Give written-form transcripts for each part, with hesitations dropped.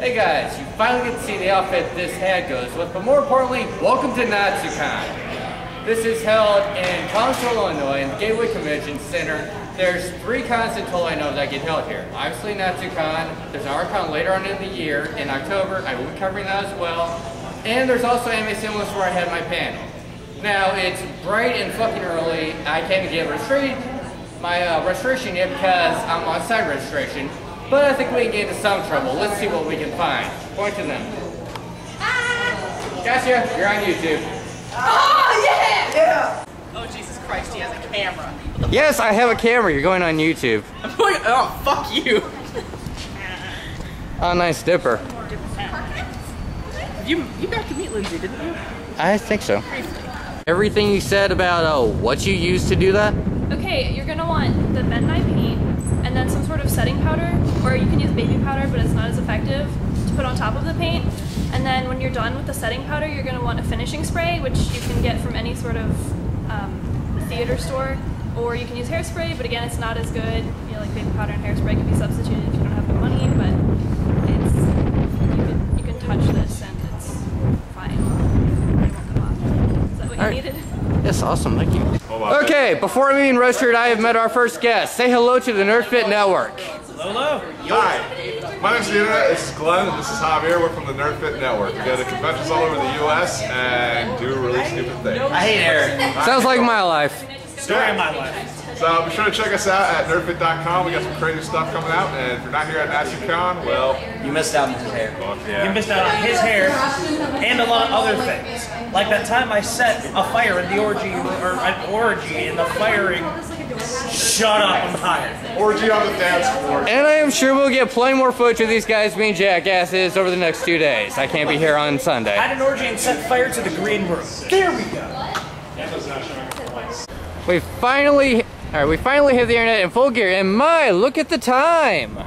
Hey guys, you finally get to see the outfit this hat goes with, but more importantly, welcome to Natsucon. This is held in Collinsville, Illinois, in the Gateway Convention Center. There's 3 cons in total I know that get held here. Obviously Natsucon, there's an art-con later on in the year, in October, I will be covering that as well. And there's also Anime Stimulus where I had my panel. Now, it's bright and fucking early. I can't get my registration yet because I'm on site registration. But I think we can get into some trouble. Let's see what we can find. Point to them. Gotcha, you're on YouTube. Oh, yeah! Yeah! Oh, Jesus Christ, he has a camera. Yes, I have a camera. You're going on YouTube. I'm going, oh, fuck you. Oh, nice dipper. You got to meet Lindsay, didn't you? I think so. Everything you said about what you used to do that? Okay, you're gonna want the Bentonite paint and then some sort of setting powder, or you can use baby powder, but it's not as effective, to put on top of the paint. And then when you're done with the setting powder, you're gonna want a finishing spray, which you can get from any sort of theater store, or you can use hairspray, but again, it's not as good. You know, like baby powder and hairspray can be substituted if you don't have the money, but it's you can touch this and it's fine. It won't come off. Is that what you needed? Yes, awesome, thank you. Okay, before I'm being roasted, I have met our first guest. Say hello to the NerdFit Network. Hello. Hi, my name's Xander, this is Glenn, and this is Javier. We're from the NerdFit Network. We go to conventions all over the U.S. and do really stupid things. I hate Eric. Sounds like my life. Story of my life. So be sure to check us out at nerdfit.com. We got some crazy stuff coming out, and if you're not here at Natsucon, well, You missed out on his hair. fuck yeah. You missed out on his hair and a lot of other things. Like that time I set a fire in the orgy, or an orgy in the firing. Shut up, I'm tired. Orgy on the dance floor. And I am sure we'll get plenty more footage of these guys being jackasses over the next 2 days. I can't be here on Sunday. I had an orgy and set fire to the green room. There we go. We finally have the internet in full gear, and my, look at the time!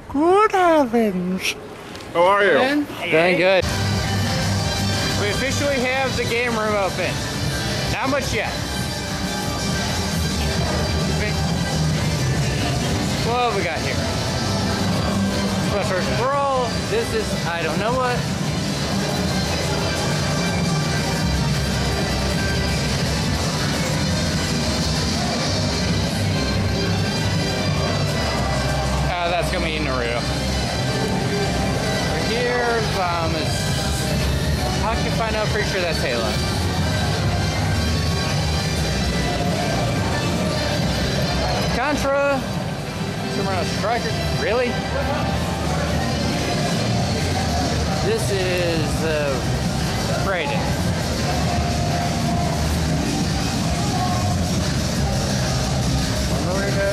Good heavens! How are you? Doing good. We officially have the game room open. Not much yet. What have we got here? First brawl. This is, I don't know what. That's gonna be Naruto. Right here, how can you find out? Pretty sure that's Halo. Contra, Superman Striker. Really? This is Raiden. Naruto.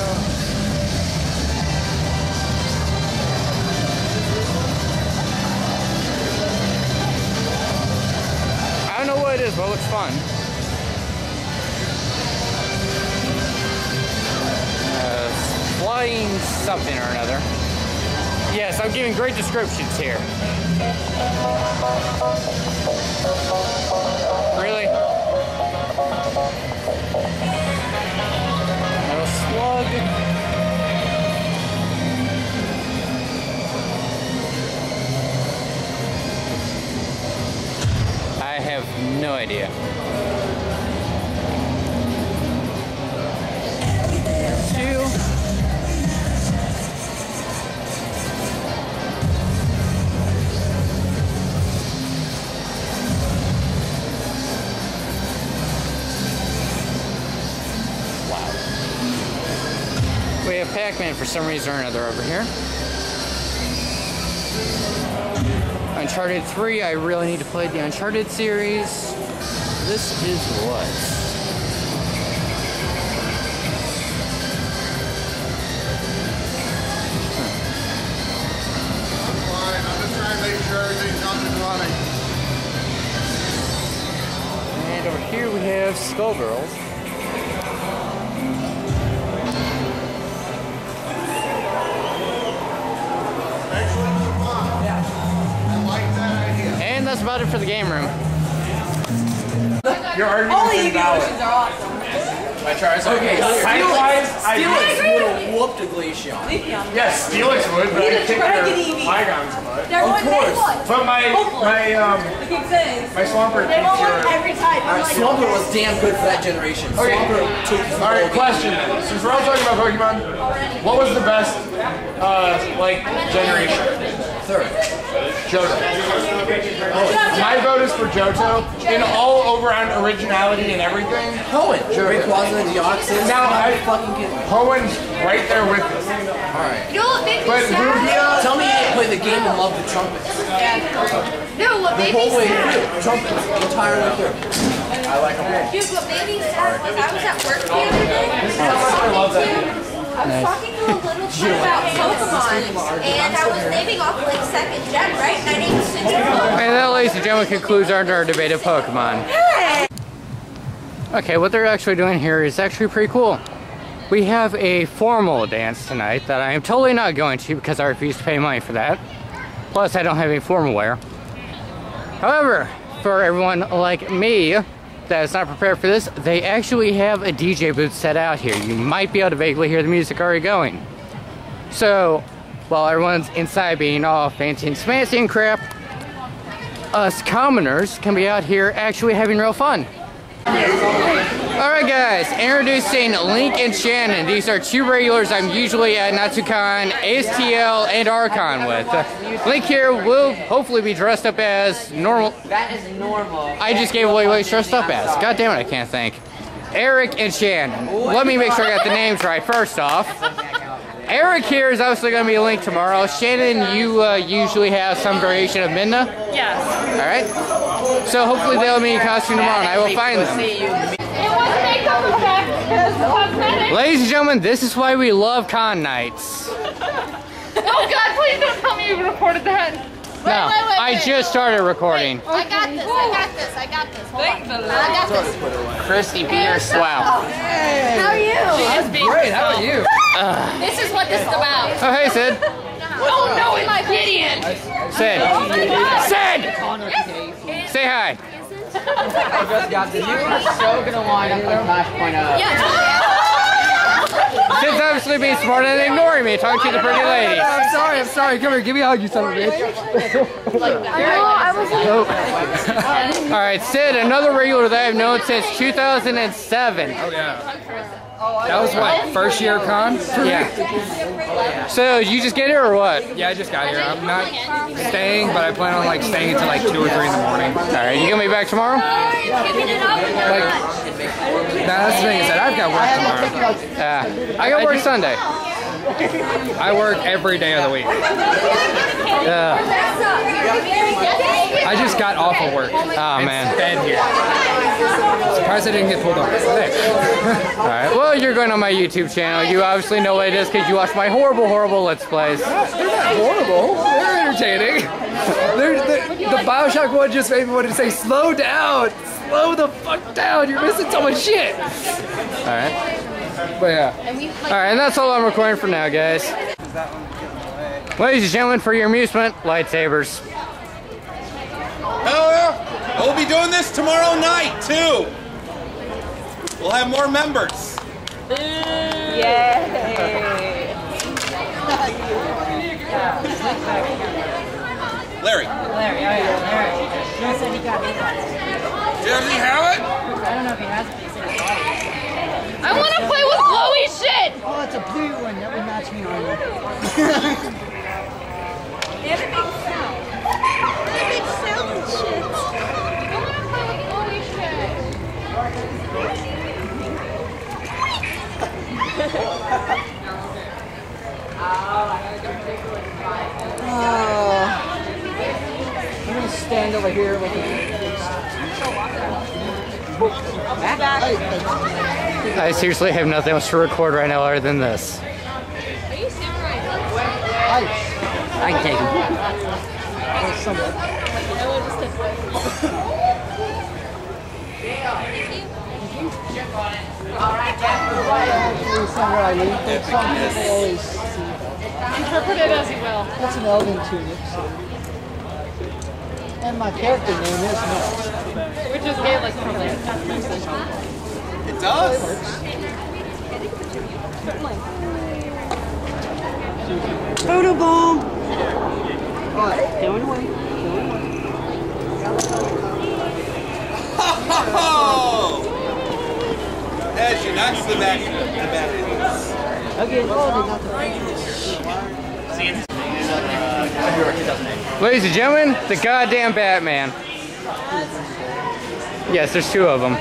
I don't know what it is, but it looks fun. Flying something or another. Yes, I'm giving great descriptions here. Really? Metal Slug. I have no idea. We have Pac-Man for some reason or another over here. Uncharted 3, I really need to play the Uncharted series. This is what? Fine, I'm just trying to make sure everything's up and running. And over here we have Skullgirls. And that's about it for the game room. Your argument Only is you invalid. are awesome. My Charizard. Okay, Height-wise, Steelix I would have whooped a Glaceon. Yes, Steelix would, but I kicked Try to your get Eevee. Flygon's butt. They're going big. But my Swampert They won't win every time. Swampert was damn good for that generation. Swampert took the Alright, question. Since we're all talking about Pokemon, what was the best, generation? third. Johto. My vote is for Johto. In all over-round originality and everything. Hoenn. Rayquaza, Deoxys. Now, fucking kidding. Hoenn's right there with us. Alright. You know what made me But sad? Tell me you didn't play the game and love the trumpets. No, what The made me whole way sad? through. Trumpets. Entirely through. I like them all. Dude, what made me sad was I was at work the other day. I love that. I was talking to a little kid about Pokemon, and I was naming off like second gen, right? And I named Natsucon. And that, ladies and gentlemen, concludes our debate of Pokemon. Okay, what they're actually doing here is actually pretty cool. We have a formal dance tonight that I am totally not going to because I refuse to pay money for that. Plus, I don't have any formal wear. However, for everyone like me that is not prepared for this, they actually have a DJ booth set out here. You might be able to vaguely hear the music already going. So, while everyone's inside being all fancy and smancy and crap, us commoners can be out here actually having real fun. Alright guys, introducing Link and Shannon. These are two regulars I'm usually at Natsucon, ASTL, and Archon with. Link here will hopefully be dressed up as normal. That is normal. I just gave away what he's dressed up as. God damn it, I can't think. Eric and Shannon. Let me make sure I got the names right first off. Eric here is obviously going to be Link tomorrow. Shannon, you usually have some variation of Midna. Yes. Alright. So hopefully they'll be in costume tomorrow and I will find them. Ladies and gentlemen, this is why we love con nights. Oh God, please don't tell me you recorded that. No, I just started recording. I got this, I got this. Hold on. I got this. Christy Pierce, wow. How are you? Great, how are you? This is what this is about. Oh, hey, Sid. Oh no, it's my Gideon. Sid. Sid! Say hi. You are so gonna wind up like Match.0. Yeah. Sid's obviously being smart and ignoring me, talking to the pretty lady. I'm sorry. Come here, give me a hug, you son of a bitch. Alright, Sid, another regular that I've known since 2007. Oh yeah. That was what, first year con? Yeah. So, you just get here or what? Yeah, I just got here. I'm not staying, but I plan on like staying until like 2 or 3 in the morning. Alright, you gonna be back tomorrow? That's the thing is that I've got work tomorrow. I got work Sunday. I work every day of the week. I just got off of work. Oh man. Bed here. Surprised I didn't get pulled over. Alright, well you're going on my YouTube channel. You obviously know what it is because you watch my horrible Let's Plays. They're not horrible. They're entertaining. The Bioshock one just made me want to say, slow down. Slow the fuck down. You're missing so much shit. Alright. But yeah. Alright, and that's all I'm recording for now, guys. Ladies and gentlemen, for your amusement, lightsabers. Hell yeah! We'll be doing this tomorrow night, too! We'll have more members. Larry. Larry, oh yeah, Larry. He said he got it. Does he have it? I don't know if he has it, but he said he got it. I want to play with glowy shit. Oh, it's a blue one. That would match me on it. They have a big sound. They have a big sound and shit. I want to play with glowy shit. I'm going to stand over here with I seriously have nothing else to record right now other than this. Are you samurai? I can take him. Interpret it as you will. That's an elven tunic. And my character name is Max. Which is gay, like, probably. It does. Photo bomb! As you knock the battery. Ladies and gentlemen, the goddamn Batman. Yes, there's two of them.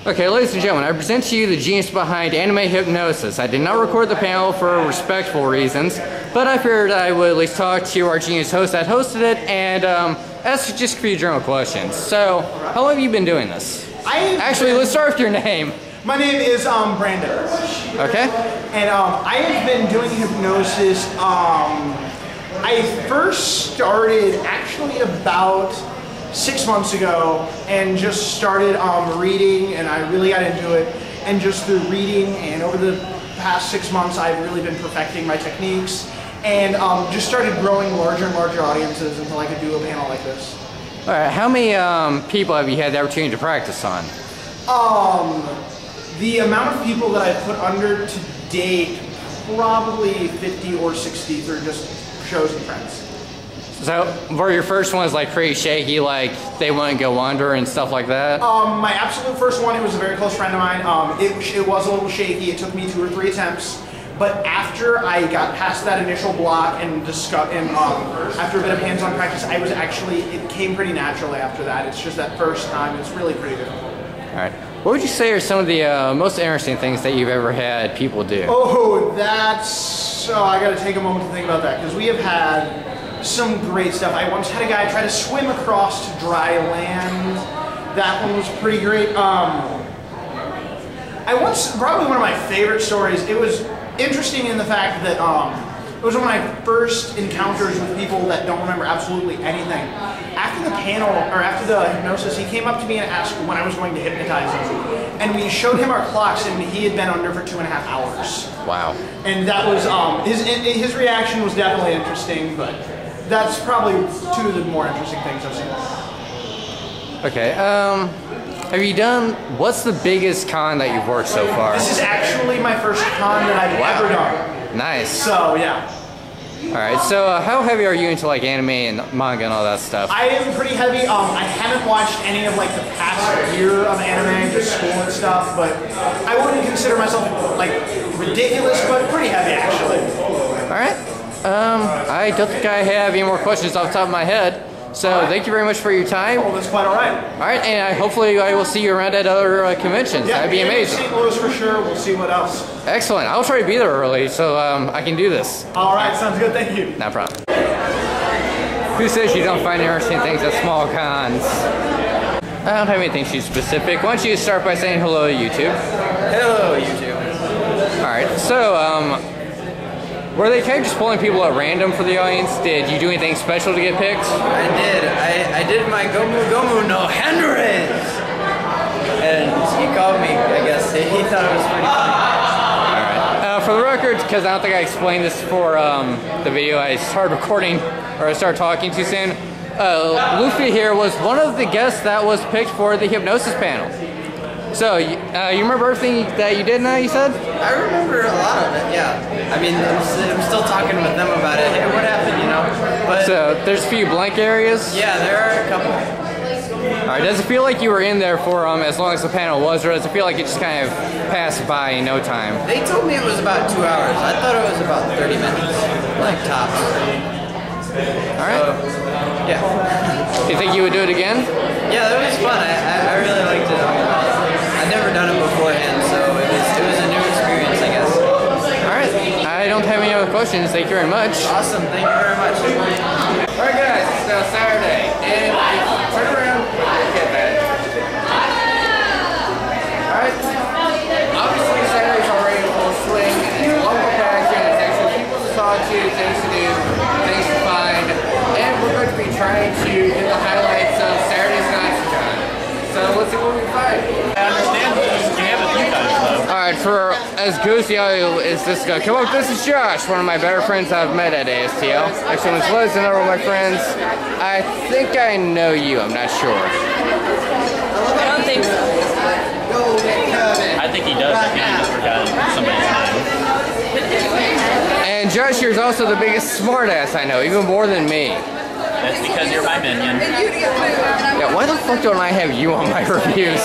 Okay, ladies and gentlemen, I present to you the genius behind anime hypnosis. I did not record the panel for respectful reasons, but I figured I would at least talk to our genius host that hosted it and ask just a few general questions. So, how long have you been doing this? Actually, let's start with your name. My name is Brandon. Okay. And I have been doing hypnosis. I first started actually about 6 months ago and just started reading, and I really got into it. And just through reading and over the past 6 months, I've really been perfecting my techniques and just started growing larger and larger audiences until I could do a panel like this. All right, how many people have you had the opportunity to practice on? The amount of people that I've put under to date, probably 50 or 60 through just shows and friends. So, were your first ones like pretty shaky, like they wouldn't go under and stuff like that? My absolute first one, it was a very close friend of mine. It was a little shaky. It took me 2 or 3 attempts. But after I got past that initial block and after a bit of hands-on practice, it came pretty naturally after that. It's just that first time, it's really pretty good. All right. What would you say are some of the most interesting things that you've ever had people do? Oh, I gotta take a moment to think about that, because we have had some great stuff. I once had a guy try to swim across to dry land. That one was pretty great. Probably one of my favorite stories, it was interesting in the fact that it was one of my first encounters with people that don't remember absolutely anything. After the panel, or after the hypnosis, he came up to me and asked when I was going to hypnotize him. And we showed him our clocks, and he had been under for 2.5 hours. Wow. And that was, his reaction was definitely interesting, but that's probably 2 of the more interesting things I've seen. Okay, what's the biggest con that you've worked so far? This is actually my first con that I've ever done. Nice. So, yeah. Alright, so how heavy are you into like anime and manga and all that stuff? I am pretty heavy. I haven't watched any of like the past year of anime, just school and stuff, but I wouldn't consider myself like ridiculous, but pretty heavy actually. Alright. I don't think I have any more questions off the top of my head. So thank you very much for your time. Oh, that's quite alright. Alright, and hopefully I will see you around at other conventions. Yeah, that'd be amazing. St. Louis for sure. We'll see what else. Excellent. I'll try to be there early so I can do this. Alright, sounds good. Thank you. No problem. Who says you don't find interesting things at small cons? I don't have anything too specific. Why don't you start by saying hello to YouTube? Hello, YouTube. Alright, so were they kind of just pulling people at random for the audience? Did you do anything special to get picked? I did. I did my Gomu no Henry's! And he called me, I guess. He thought it was pretty funny. Alright. For the record, because I don't think I explained this for the video, I started recording, or I started talking too soon. Luffy here was one of the guests that was picked for the hypnosis panel. So, you remember everything that you did now, you said? I remember a lot of it, yeah. I mean, I'm still talking with them about it. Hey, what happened, you know? But so, there's a few blank areas? Yeah, there are a couple. Alright, does it feel like you were in there for as long as the panel was, or does it feel like it just kind of passed by in no time? They told me it was about 2 hours. I thought it was about 30 minutes, like tops. Alright. Yeah. Do you think you would do it again? Yeah, that was fun. I really liked it. I'd never done it beforehand, so it was a new experience, I guess. Alright, I don't have any other questions. Thank you very much. Awesome, thank you very much. Alright guys, it's now Saturday, and turn around, look at that. Alright, obviously Saturday's already in full swing, and it's a lot more passion, it's actually people to talk to, things to do, things to find, and we're going to be trying to get the highlights of Saturday's Natsucon. So let's see what we can find. I understand this jam with you guys though. Alright, for as goosey as this guy, come up, this is Josh, one of my better friends I've met at ASTL. Actually, it's Liz, another one of my friends. I think I know you, I'm not sure. I don't think so. I think he does. I think he just forgot somebody's name. And And Josh here is also the biggest smartass I know, even more than me. That's because you're my minion. Yeah, why the fuck don't I have you on my reviews?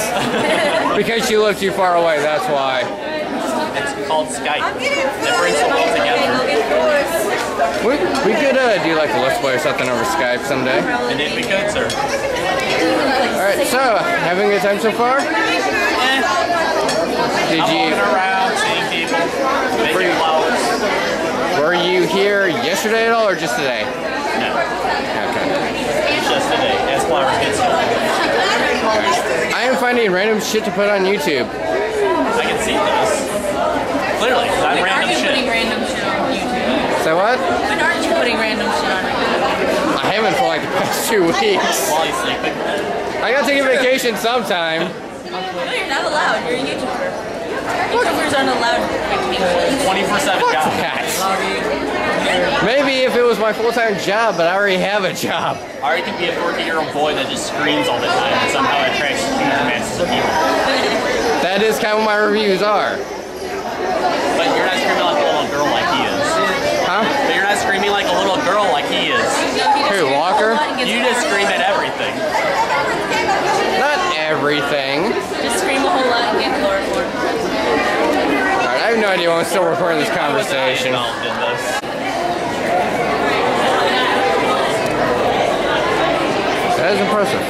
Because you live too far away, that's why. It's called Skype. That brings the world together. We could do like a Let's Play or something over Skype someday. Indeed we could, sir. Alright, so, having a good time so far? Did you... I'm walking around, seeing people, making flowers. Were you here yesterday at all, or just today? No. Okay. Just today, as flowers get started. I am finding random shit to put on YouTube. I can see this. Clearly, I'm random shit. Putting random shit on YouTube? So what? When aren't you putting random shit on YouTube? I haven't for like the past 2 weeks. While he's sleeping. I gotta take a vacation sometime. No, you're not allowed. You're a YouTuber. YouTubers aren't allowed vacations. 24/7 job. Maybe if it was my full-time job, but I already have a job. Or you could be a 14-year-old boy that just screams all the time and somehow attracts huge masses of people. That is kind of what my reviews are. But you're not screaming like a little girl like he is. Huh? But you're not screaming like a little girl like he is. Who, Walker? You just scream at everything. Not everything. Just scream a whole lot and get chloroform. Alright, I have no idea why I'm still recording this conversation. That is impressive.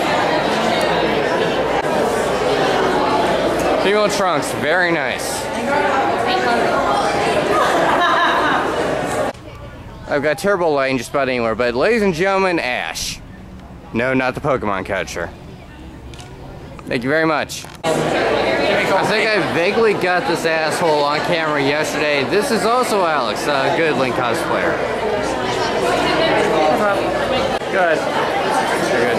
Female trunks, very nice. I've got terrible lighting just about anywhere, but ladies and gentlemen, Ash. No, not the Pokemon catcher. Thank you very much. I think I vaguely got this asshole on camera yesterday. This is also Alex, a good Link cosplayer. Good. Good.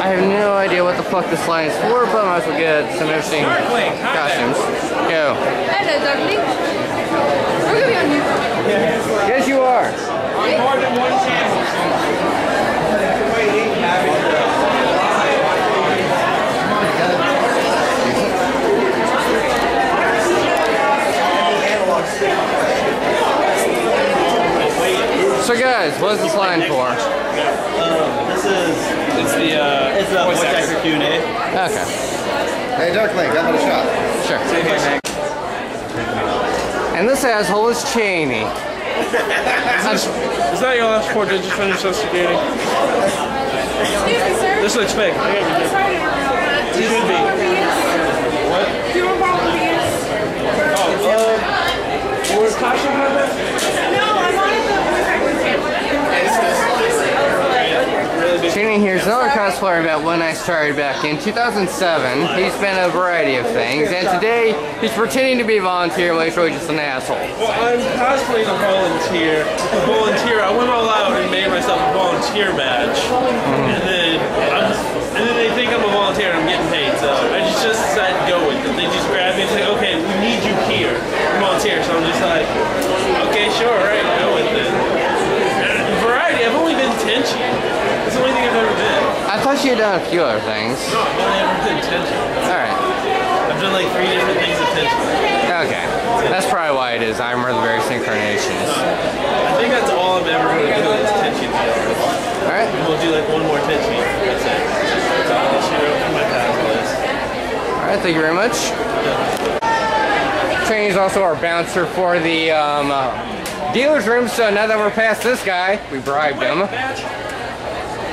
I have no idea what the fuck this line is for, but I might as well get some interesting costumes. Go. Hello, darling. We're gonna be on YouTube. Yes, you are. On more than one channel. So guys, what is this line for? It's the voice actor Q&A. Okay. Hey, Darkling, how about a shot? Sure. And this asshole is Cheney. Is that your last 4 digits from your social security? Excuse me, sir. This looks fake. It should be. What? Do you want volunteers? Was Tasha have that? No, I'm on the Cheney here is another cosplayer about when I started back in 2007. He's been a variety of things, and today he's pretending to be a volunteer when he's really just an asshole. Well, I'm cosplaying a volunteer. I went all out and made myself a volunteer badge, and then they think I'm a volunteer and I'm getting paid. So I just decided to go with it. They just grabbed me and say, "Okay, we need you here, volunteer." So I'm just like, "Okay, sure, all right, I'll go with it." Variety. I've only been Tenchi. That's the only thing I've ever been. I thought you had done a few other things. No, I've only ever been Tenchi. Alright. I've done like 3 different things at Tenchi. Okay. That's probably why it is. I remember the various incarnations. I think that's all I'm ever going to do is Tenchi. Alright. We'll do like one more Tenchi. That's it. That's all I'll shoot over my task list. Alright, thank you very much. Cheney is also our bouncer for the dealer's room, so now that we're past this guy, we bribed him.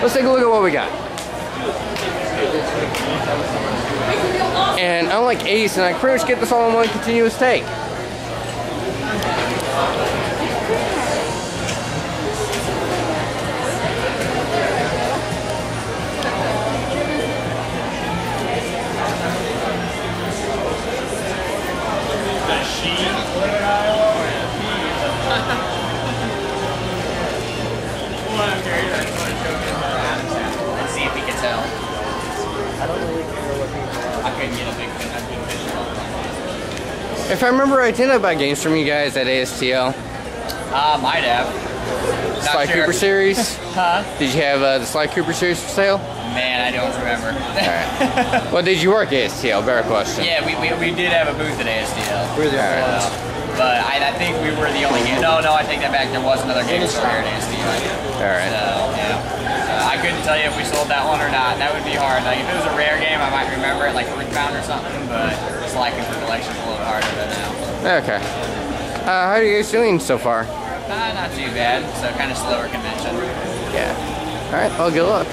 Let's take a look at what we got. And unlike Ace, and I pretty much get this all in one continuous take. Let's see if we can tell. I don't really care what people. I couldn't get a big picture. If I remember right, didn't I buy games from you guys at ASTL? Might have. Sly Cooper series? Huh? Did you have the Sly Cooper series for sale? Man, I don't remember. Alright. Well, did you work at ASTL? Better question. Yeah, we did have a booth at ASTL. Right. but I think we were the only game. No, I take that back. There was another game store here in ASD. All right. So, yeah. I couldn't tell you if we sold that one or not. That would be hard. Like, if it was a rare game, I might remember it, like Earthbound or something, but selecting for collection's a little harder than now. Okay. How are you guys doing so far? Not too bad. So, kind of slower convention. Yeah. All right. Well, good luck.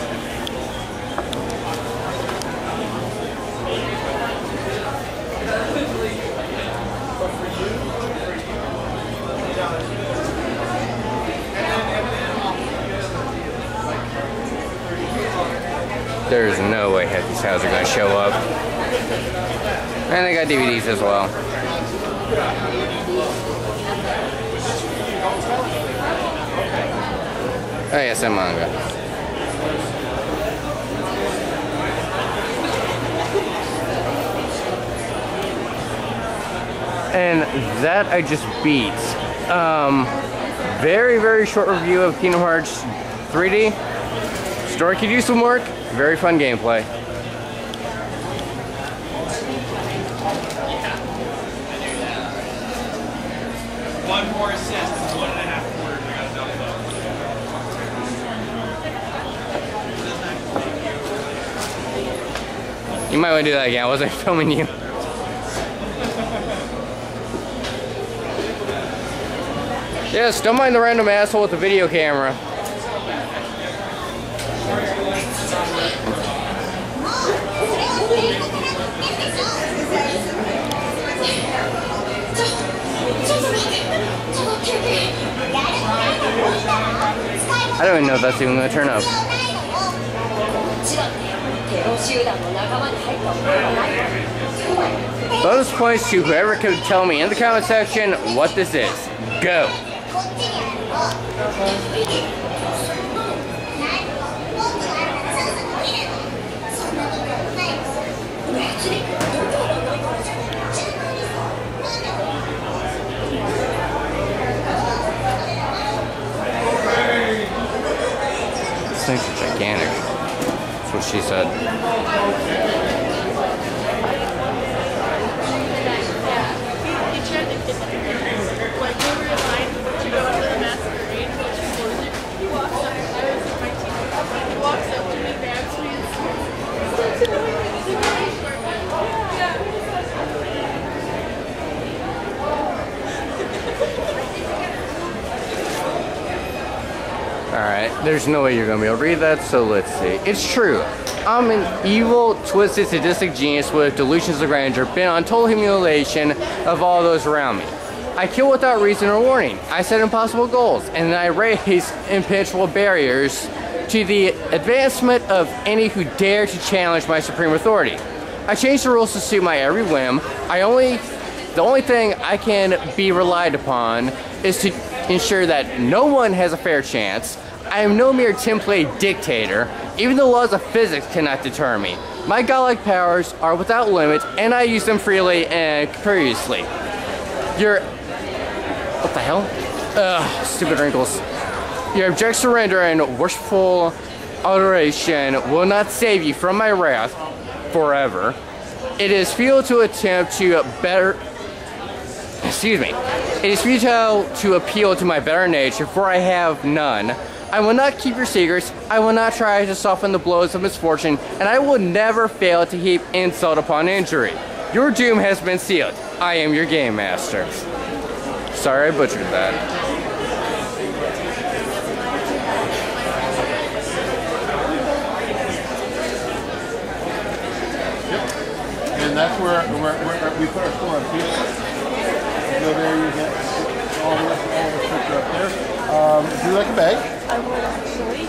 There's no way these houses are going to show up. And they got DVDs as well. Oh yes, and manga. And that I just beat. Very, very short review of Kingdom Hearts 3D. Story could use some work. Very fun gameplay. One more assist, 1.5 quarters. I got enough though. You might want to do that again. I wasn't filming you. Yes, don't mind the random asshole with the video camera. I don't even know if that's even going to turn up. Bonus points to whoever could tell me in the comment section what this is. Go! These things are gigantic. That's what she said. Alright, there's no way you're gonna be able to read that, so let's see. It's true. I'm an evil, twisted, sadistic genius with delusions of grandeur, bent on total humiliation of all those around me. I kill without reason or warning. I set impossible goals, and I raise impenetrable barriers to the advancement of any who dare to challenge my supreme authority. I change the rules to suit my every whim. The only thing I can be relied upon is to ensure that no one has a fair chance. I am no mere template dictator. Even the laws of physics cannot deter me. My godlike powers are without limit, and I use them freely and capriciously. What the hell? Ugh, stupid wrinkles. Your abject surrender and worshipful adoration will not save you from my wrath forever. It is futile to attempt to It is futile to appeal to my better nature, for I have none. I will not keep your secrets. I will not try to soften the blows of misfortune, and I will never fail to heap insult upon injury. Your doom has been sealed. I am your game master. Sorry I butchered that. And that's where we put our store on pizza. You go there, you get all the picture up there. Do you like a bag? I would actually.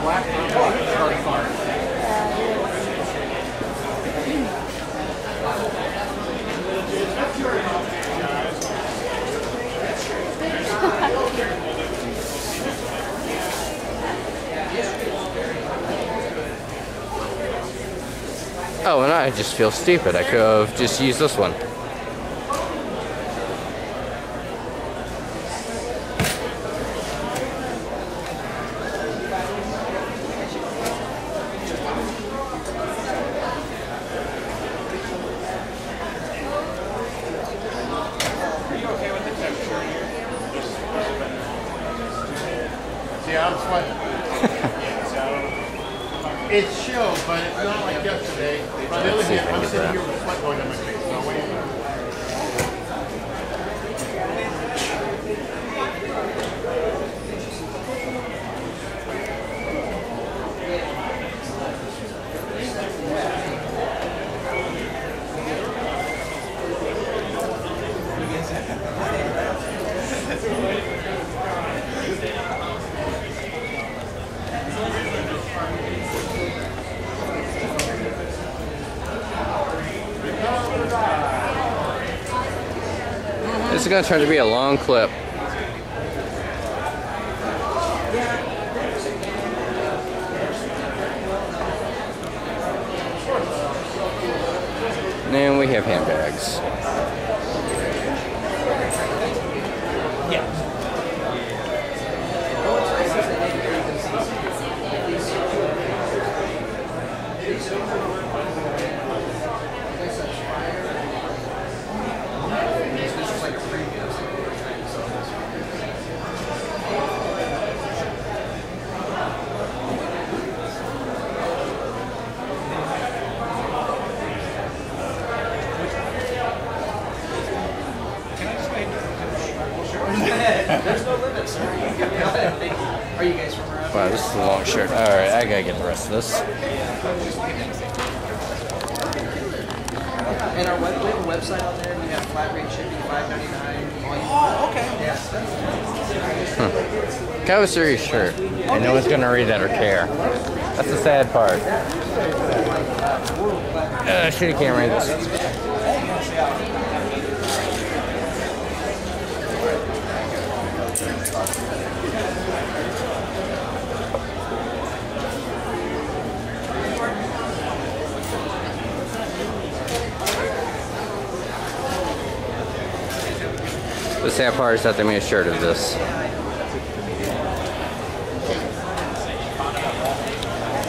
Black start fire. Oh, and I just feel stupid. I could have just used this one. Yeah, I'm sweating. It's chill, but it's not like yesterday. On the other hand, I'm sitting here with sweat going down my face. So what do you think? This is gonna turn to be a long clip. And we have handbags. There's no limit, sir. Are you guys from around? Wow, this is a long shirt. Alright, I gotta get the rest of this. And we have a website on there. We have flat rate shipping, $5.99. Oh, okay. Kind of a serious shirt. And no one's gonna read that or care. That's the sad part. Shitty camera angles. The sad part is that they made a shirt of this.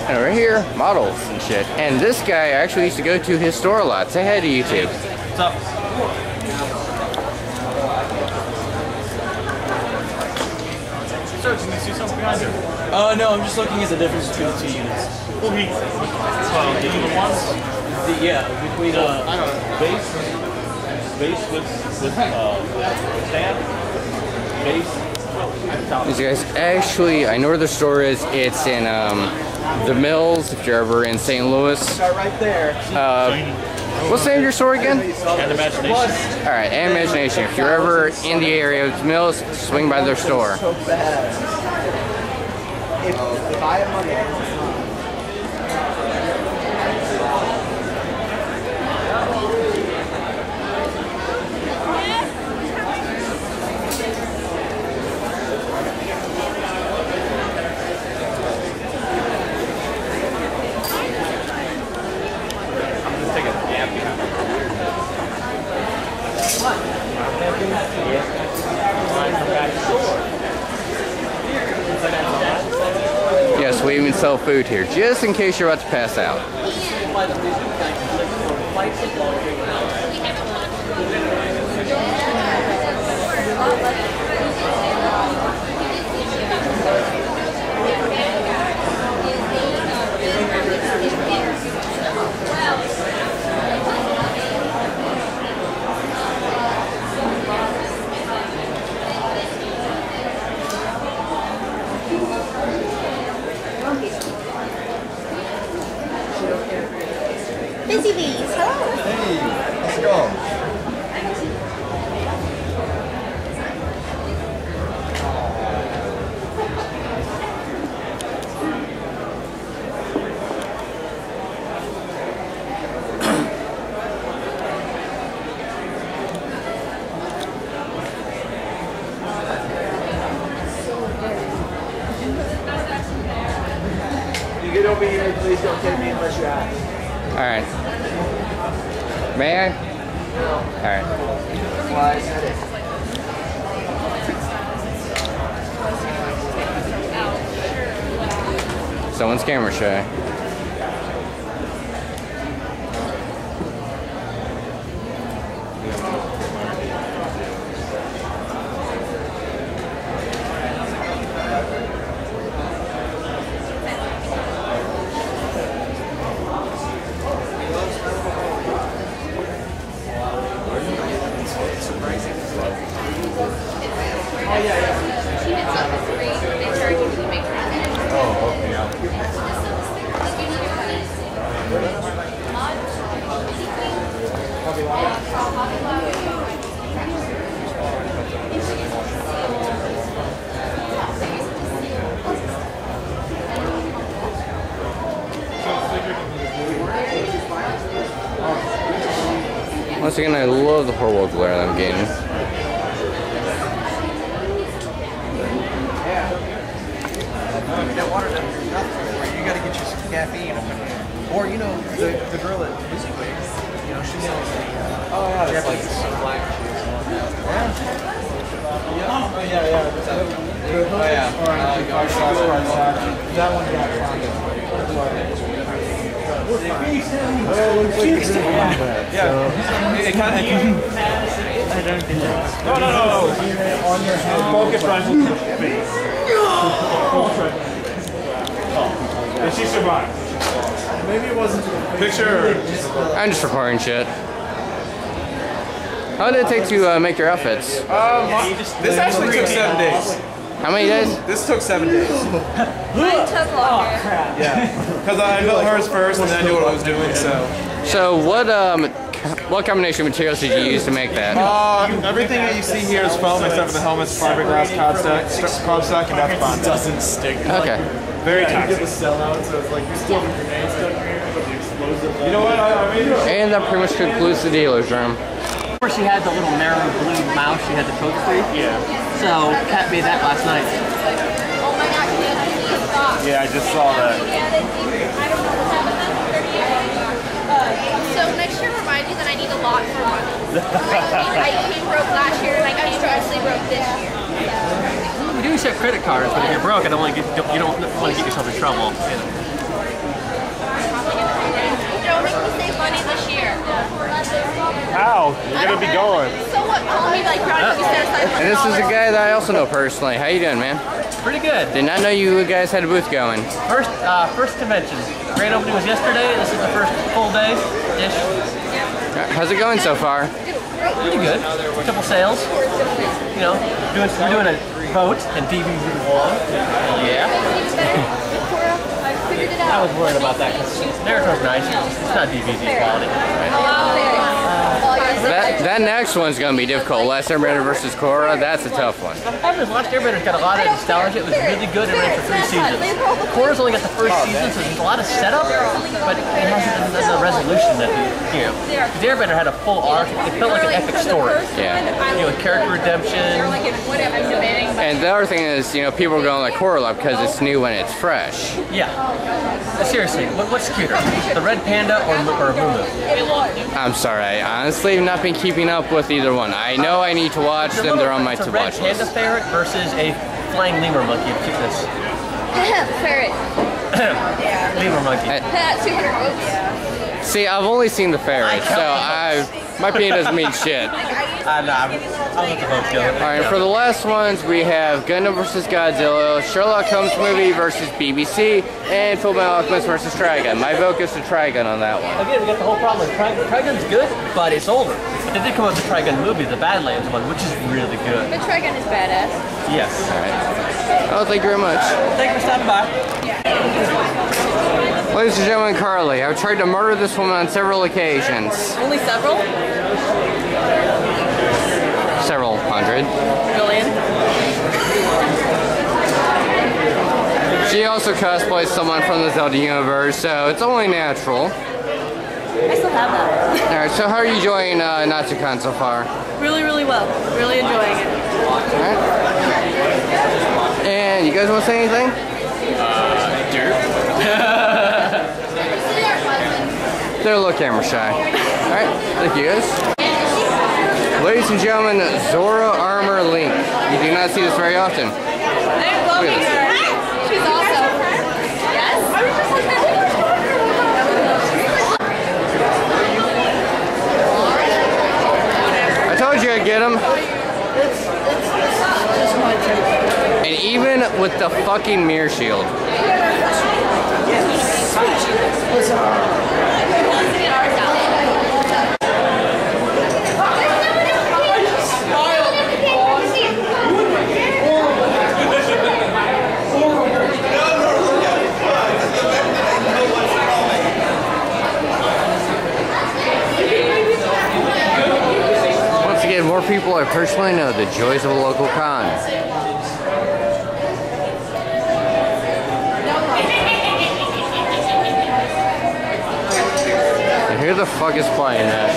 And over here, models and shit. And this guy actually used to go to his store a lot. Say hi to YouTube. What's up? Sir, can you see something behind you? No, I'm just looking at the difference between the two units. Okay. Well, the ones? Yeah, between I don't know. Base with stand. Base. These guys, actually, I know where the store is. It's in the Mills, if you're ever in St. Louis. Start right there. What's the name of your store again? And Imagination. Alright, and Imagination. If you're ever in the area of the Mills, swing by their store. So bad. If I have money, Yes, we even sell food here, just in case you're about to pass out. Busy bees, hello. Hey, how's it going? you get over here, please don't take me unless you ask. Alright. May I? No. Alright. Why I said it. Someone's camera shy. once again, I love the horrible glare that I'm getting. That water doesn't do nothing. You gotta get you some caffeine. Or, you know, the girl at Music Wigs, you know, she sells the oh, yeah, that's like some black shoes. Oh, yeah. That one got found. Yeah. It kind of. I don't think so. No. On your head. Focus rifle face. Did she survive? Maybe it wasn't. Picture. I'm just recording shit. How did it take to make your outfits? This actually took 7 days. How many days? This took 7 days. Mine took longer. Yeah, because I built hers first and then I knew what I was doing. So what combination of materials did you use to make that? Everything that you see here is foam except for the helmets, fiberglass, cardstock, and Natsucon. It doesn't stick. Okay. Very toxic. You get the sellout, so it's like you're still the grenade stuck here, but the explosive. You know what? I mean, and that pretty much concludes the dealer's room. Of course, she had the little narrow blue mouse she had to cook for. Yeah. So Kat made that last night. Oh my gosh, yeah, I just saw that. So next year, remind you that I need a lot for one. I came broke last year, and I came mostly broke this year. We do accept credit cards, but if you're broke, you don't want to get yourself in trouble. Don't make me save money this year. How? You're gonna be going. So what? I'll be like, Ron, you set aside $100. And this is a guy that I also know personally. How you doing, man? Pretty good. Did not know you guys had a booth going. First convention. Grand opening was yesterday. This is the first full day-ish. How's it going so far? Pretty good. A couple sales. You know, we're doing a vote and DVD wall. Yeah. I was worried about that because Naruto's nice. It's not DVD quality. That next one's gonna be difficult. Last Airbender versus Korra, that's a tough one. Last Airbender got a lot of nostalgia. It was really good. It ran for 3 seasons. Korra's only got the first season, so there's a lot of setup, but it hasn't the resolution that the Airbender had a full arc. It felt like an epic story. Yeah. You know, character redemption. And the other thing is, you know, people are going like Korra Love because it's new and it's fresh. Yeah. Seriously, what's cuter? The red panda or Mumu? I'm sorry, I honestly have not been keeping up with either one. I know I need to watch them, they're on my to-watch list. It's a red panda ferret versus a flying lemur monkey of cuteness. Ferret. Lemur monkey. 200 votes. See, I've only seen the ferret, so my opinion doesn't mean shit. I'll let the vote go. Alright, for the last ones, we have Gundam vs. Godzilla, Sherlock Holmes movie versus BBC, and Fullmetal Alchemist versus Trigun. My vote goes to Trigun on that one. Again, we got the whole problem. Trigun's good, but it's older. They did come out with the Trigun movie, the Badlands one, which is really good. But Trigun is badass. Yes. Alright. Oh, thank you very much. Thank you for stopping by. Ladies and gentlemen, Carly, I've tried to murder this woman on several occasions. Only several? Several hundred. Billion? She also cosplays someone from the Zelda universe, so it's only natural. I still have that. Alright, so how are you enjoying Natsucon so far? Really, really well. Really enjoying it. Alright. And you guys want to say anything? They're a little camera shy. Alright, thank you guys. Ladies and gentlemen, Zora Armor Link. You do not see this very often. I'm loving her. She's awesome. Yes? I told you I'd get him. And even with the fucking mirror shield. Once again, more people I personally know the joys of a local con. And who the fuck is playing that?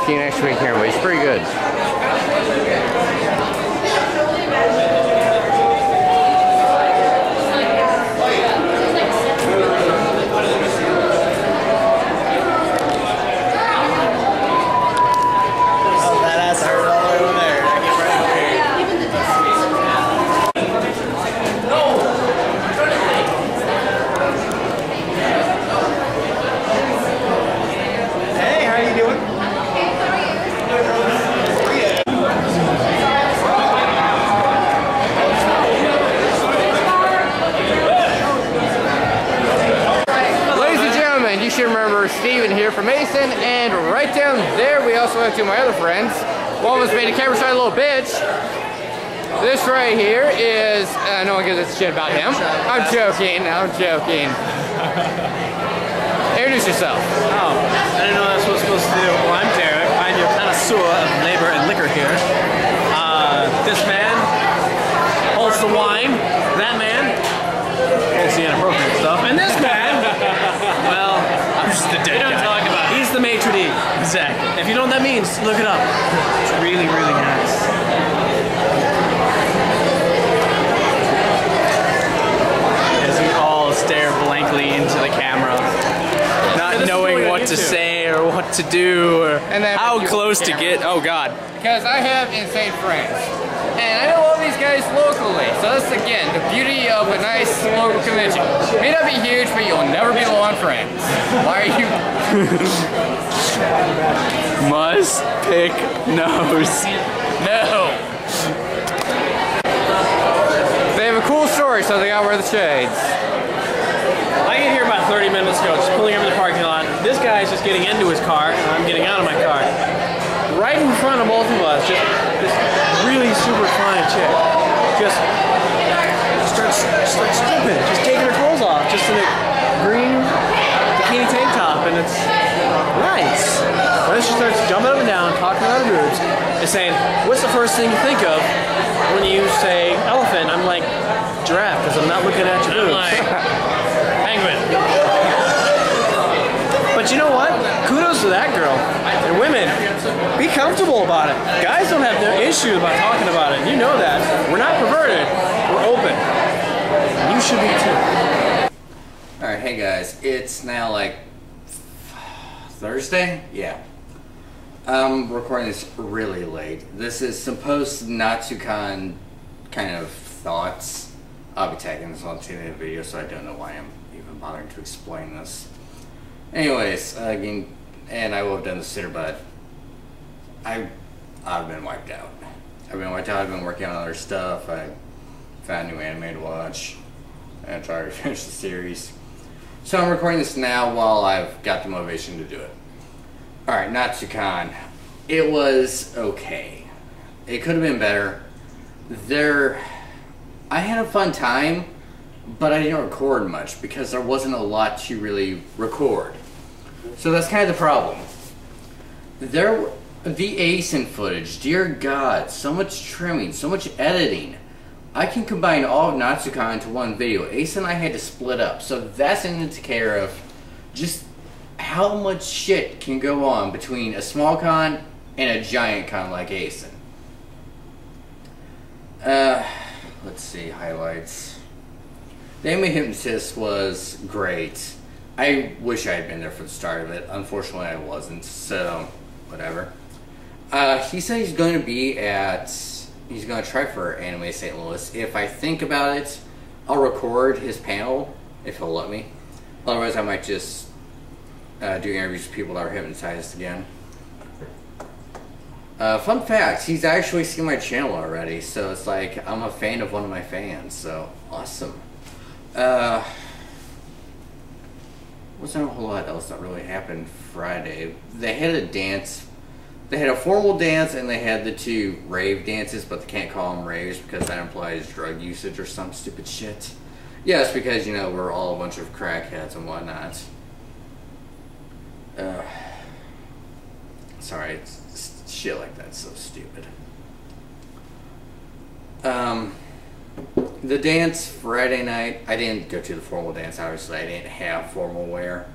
if you can actually hear him, but he's pretty good. Steven here from Mason, and right down there we also have two of my other friends. One of us made a camera shy little bitch. This right here is, no one gives a shit about him. I'm joking, I'm joking. Introduce yourself. Oh, I didn't know that's what I was supposed to do. Well, I'm Derek. I'm your connoisseur of labor and liquor here. This man holds the wine. That man holds the inappropriate stuff. And this man, well, I'm just the dead guy. Talk about it. He's the maitre d'. Exactly. If you know what that means, look it up. It's really, really nice. As we all stare blankly into the camera, not knowing what to say or what to do or how close to get. Oh God. Because I have insane friends. And I know all these guys locally, so that's again the beauty of a nice local convention. It may not be huge, but you'll never be low on friends. Why are you? Must pick nose. No. They have a cool story, so they gotta wear the shades. I get here about 30 minutes ago, just pulling up in the parking lot. This guy's just getting into his car, and I'm getting out of my car. Right in front of both of us, just this really super fine chick, just starts stripping, just taking her clothes off, just in a green bikini tank top, and it's nice. And then she starts jumping up and down, talking about her boobs, and saying, "What's the first thing you think of when you say elephant?" I'm like, "Giraffe," because I'm not looking at your boobs. Penguin. But you know what? Kudos to that girl. And women, be comfortable about it. Guys don't have no issue about talking about it. You know that. We're not perverted. We're open. And you should be too. Alright, hey guys. It's now like Thursday? Yeah. I'm recording this really late. This is supposed Natsucon kind of thoughts. I'll be tagging this on the video, so I don't know why I'm even bothering to explain this. Anyways, again, and I will have done this sooner, but I've been wiped out. I've been working on other stuff. I found a new anime to watch and try to finish the series. So I'm recording this now while I've got the motivation to do it. Alright, Natsucon. It was okay. It could have been better. I had a fun time, but I didn't record much because there wasn't a lot to really record. So that's kind of the problem. The ASIN footage, dear God, so much trimming, so much editing. I can combine all of Natsucon into one video. ASIN I had to split up, so that's an indicator of just how much shit can go on between a small con and a giant con like ASIN. Let's see, highlights. The Anime Hypnotist was great. I wish I had been there for the start of it. Unfortunately, I wasn't, so whatever. He said he's going to be he's going to try for Anime St. Louis. If I think about it, I'll record his panel, if he'll let me. Otherwise, I might just do interviews with people that are hypnotized again. Fun fact, he's actually seen my channel already, so it's like I'm a fan of one of my fans, so awesome. Wasn't a whole lot else that really happened Friday. They had a dance. They had a formal dance and they had the two rave dances, but they can't call them raves because that implies drug usage or some stupid shit. Yes, because, you know, we're all a bunch of crackheads and whatnot. Sorry, it's shit like that's so stupid. The dance Friday night, I didn't go to the formal dance, obviously. I didn't have formal wear.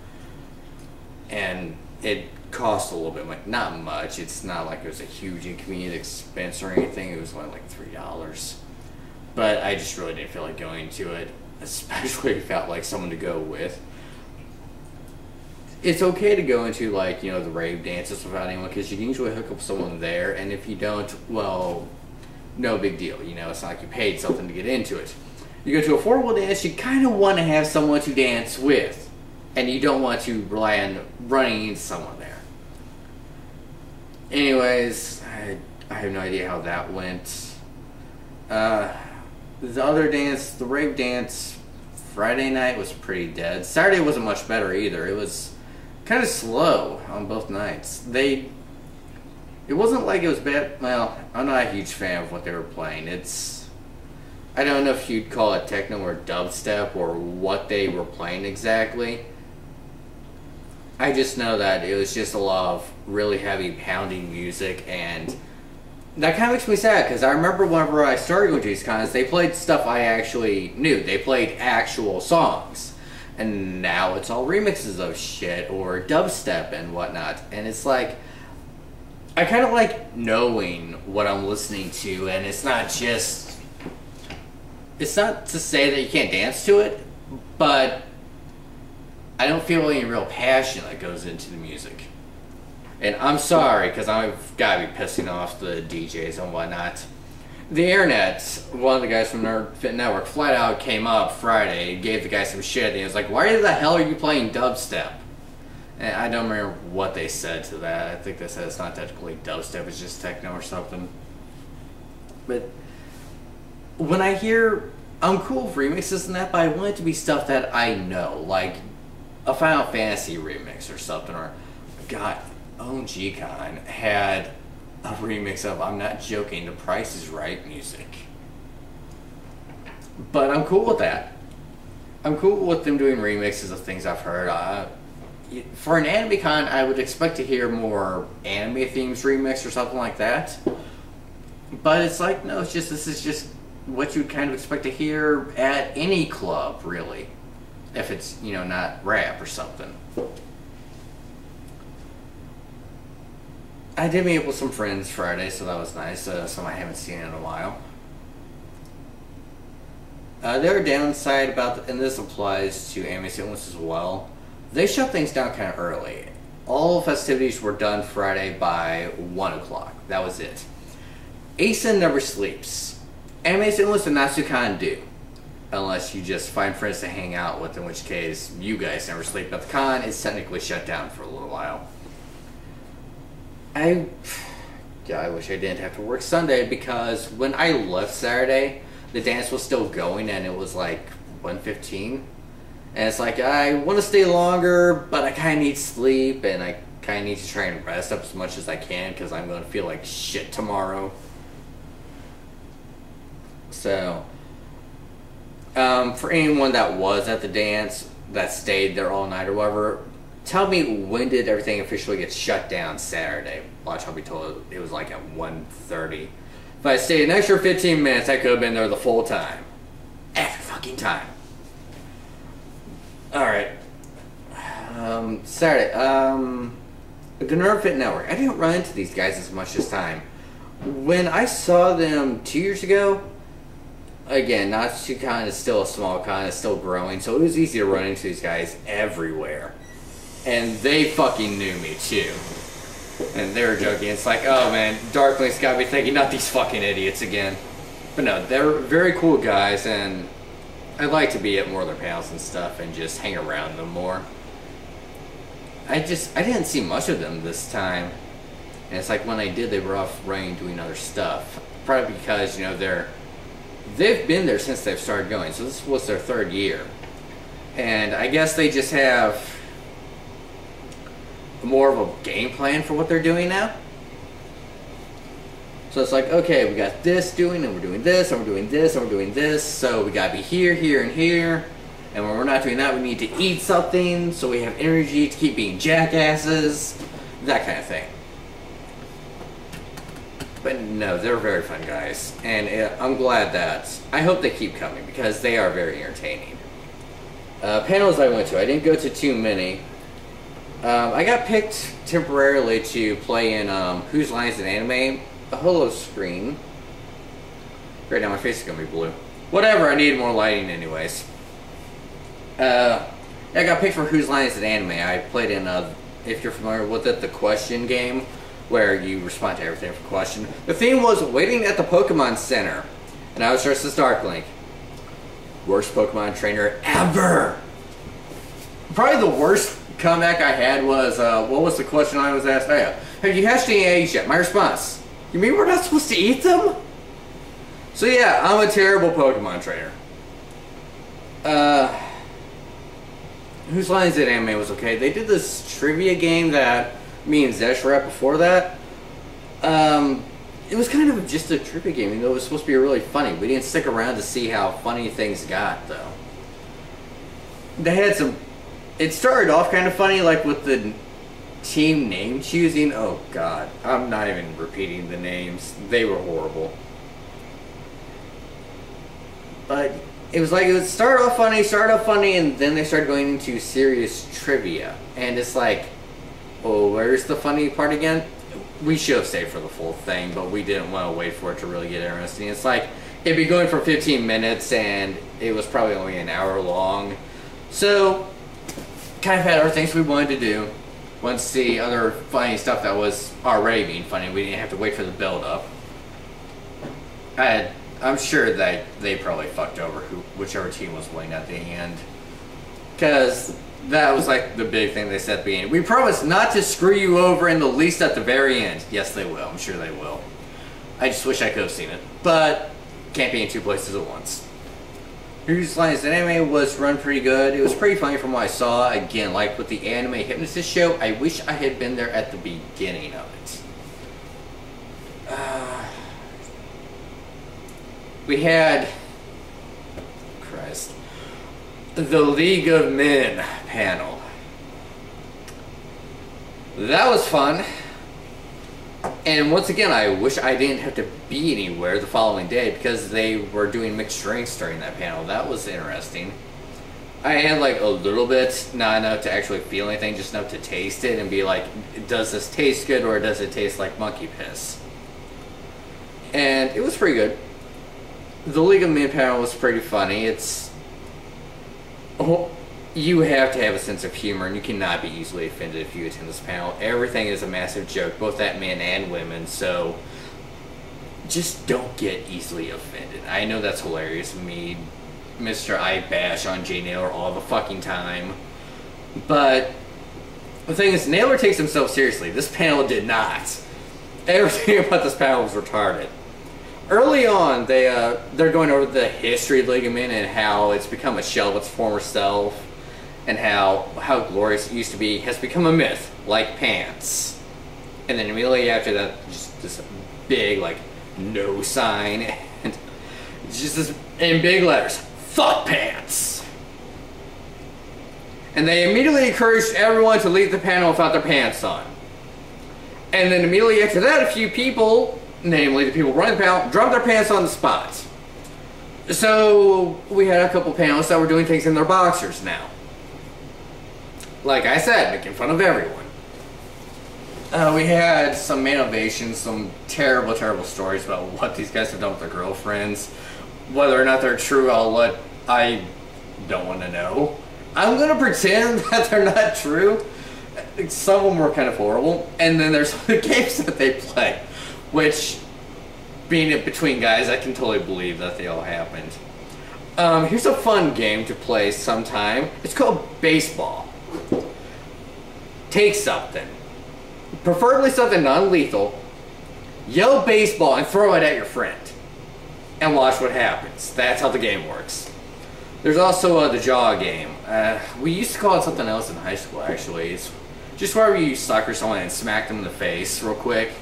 And it cost a little bit, like not much. It's not like it was a huge inconvenient expense or anything. It was only like $3. But I just really didn't feel like going to it, especially if I felt like someone to go with. It's okay to go into, like, you know, the rave dances without anyone, because you can usually hook up with someone there, and if you don't, well, no big deal. You know, it's not like you paid something to get into it. You go to a affordable dance, you kind of want to have someone to dance with, and you don't want to rely on running into someone there. Anyways, I have no idea how that went. The other dance, the rave dance, Friday night was pretty dead. Saturday wasn't much better either. It was kind of slow on both nights. It wasn't like it was bad. Well, I'm not a huge fan of what they were playing. I don't know if you'd call it techno or dubstep or what they were playing exactly. I just know that it was just a lot of really heavy pounding music, and that kind of makes me sad, because I remember whenever I started going to these cons, they played stuff I actually knew. They played actual songs. And now it's all remixes of shit or dubstep and whatnot. And it's like, I kind of like knowing what I'm listening to, and it's not to say that you can't dance to it, but I don't feel any real passion that goes into the music. And I'm sorry, because I've got to be pissing off the DJs and whatnot. The internet, one of the guys from Nerd Fit Network, flat out came up Friday, gave the guy some shit, and he was like, "Why the hell are you playing dubstep?" And I don't remember what they said to that. I think they said it's not technically dubstep, it's just techno or something. But when I hear, I'm cool with remixes and that, but I want it to be stuff that I know, like a Final Fantasy remix or something, or, God, Natsucon had a remix of, I'm not joking, The Price is Right music. But I'm cool with that. I'm cool with them doing remixes of things I've heard. For an anime con, I would expect to hear more anime themes remix or something like that. But it's like, no, it's just, this is just what you'd kind of expect to hear at any club, really. If it's, you know, not rap or something. I did meet up with some friends Friday, so that was nice. Some I haven't seen in a while. Their downside about, and this applies to Anime Seamless as well, they shut things down kind of early. All festivities were done Friday by 1 o'clock. That was it. ASIN never sleeps. Anime Seamless and Natsucon do. Unless you just find friends to hang out with, in which case you guys never sleep. But the con is technically shut down for a little while. I wish I didn't have to work Sunday, because when I left Saturday, the dance was still going and it was like 1:15. And it's like, I want to stay longer, but I kind of need sleep, and I kind of need to try and rest up as much as I can, because I'm going to feel like shit tomorrow. So, for anyone that was at the dance, that stayed there all night or whatever, tell me, when did everything officially get shut down Saturday? Watch, I'll be told it was like at 1:30. If I stayed an extra 15 minutes, I could have been there the full time. Every fucking time. Alright. Saturday. The Nerd Fit Network. I didn't run into these guys as much this time. When I saw them 2 years ago, again, Natsucon is still a small con, it's still growing, so it was easy to run into these guys everywhere. And they fucking knew me too. And they were joking, it's like, oh man, Darklink's gotta be thinking, not these fucking idiots again. But no, they're very cool guys, and I'd like to be at more of their panels and stuff and just hang around them more. I didn't see much of them this time. And it's like when I did, they were off running, doing other stuff. Probably because, you know, they've been there since they've started going, so this was their 3rd year. And I guess they just have more of a game plan for what they're doing now. So it's like, okay, we got this doing, and we're doing this, and we're doing this, and we're doing this, so we gotta be here, here, and here. And when we're not doing that, we need to eat something, so we have energy to keep being jackasses. That kind of thing. But no, they're very fun guys. And I'm glad that, I hope they keep coming, because they are very entertaining. Panels I went to, I didn't go to too many. I got picked temporarily to play in Whose Line Is It Anime, a holo screen. Right now my face is gonna be blue. Whatever, I needed more lighting anyways. I got picked for Whose Line Is It Anime. I played in, if you're familiar with it, the question game, where you respond to everything for question. The theme was waiting at the Pokemon Center, and I was dressed as Darklink. Worst Pokemon trainer ever! Probably the worst comeback I had was, what was the question I was asked? Oh yeah, have you hatched any eggs yet? My response, you mean we're not supposed to eat them? So yeah, I'm a terrible Pokemon trainer. Whose Line Is It Anime was okay. They did this trivia game that me and Zesh were at before that. It was kind of just a trivia game, even though it was supposed to be really funny. We didn't stick around to see how funny things got, though. They had some... It started off kind of funny, like with the team name choosing. Oh god, I'm not even repeating the names. They were horrible. But it was like, it would start off funny, and then they started going into serious trivia. And it's like, oh, where's the funny part again? We should have stayed for the full thing, but we didn't want to wait for it to really get interesting. It's like, it'd be going for 15 minutes, and it was probably only an hour long. So, kind of had other things we wanted to do. Wanted to see other funny stuff that was already being funny. We didn't have to wait for the build-up. I'm sure that they probably fucked over whichever team was winning at the end. Because that was like the big thing they said at the beginning. We promise not to screw you over in the least at the very end. Yes, they will. I'm sure they will. I just wish I could have seen it. But can't be in two places at once. Whose Line Is It Anime was run pretty good. It was pretty funny from what I saw. Again, like with the Anime Hypnotist show, I wish I had been there at the beginning of it. We had, Christ, the League of Men panel. That was fun. And once again, I wish I didn't have to be anywhere the following day because they were doing mixed drinks during that panel. That was interesting. I had like a little bit, not enough to actually feel anything, just enough to taste it and be like, does this taste good or does it taste like monkey piss? And it was pretty good. The League of Men panel was pretty funny. It's... Oh, you have to have a sense of humor, and you cannot be easily offended if you attend this panel. Everything is a massive joke, both at men and women, so just don't get easily offended. I know that's hilarious. Me, Mr. I bash on Jay Naylor all the fucking time. But the thing is, Naylor takes himself seriously. This panel did not. Everything about this panel was retarded. Early on, they're going over the history of the League of Men and how it's become a shell of its former self, and how glorious it used to be has become a myth, like pants. And then immediately after that, just this big, like, no sign, and just this, in big letters, fuck pants! And they immediately encouraged everyone to leave the panel without their pants on. And then immediately after that, a few people, namely the people running the panel, dropped their pants on the spot. So we had a couple panelists that were doing things in their boxers now. Like I said, making fun of everyone. We had some manovations, some terrible, terrible stories about what these guys have done with their girlfriends. Whether or not they're true, I don't want to know. I'm going to pretend that they're not true. Some of them were kind of horrible. And then there's the games that they play, which, being it between guys, I can totally believe that they all happened. Here's a fun game to play sometime. It's called baseball. Take something, preferably something non-lethal, yell baseball and throw it at your friend, and watch what happens. That's how the game works. There's also the jaw game. We used to call it something else in high school, actually. It's just where you sucker someone and smack them in the face real quick.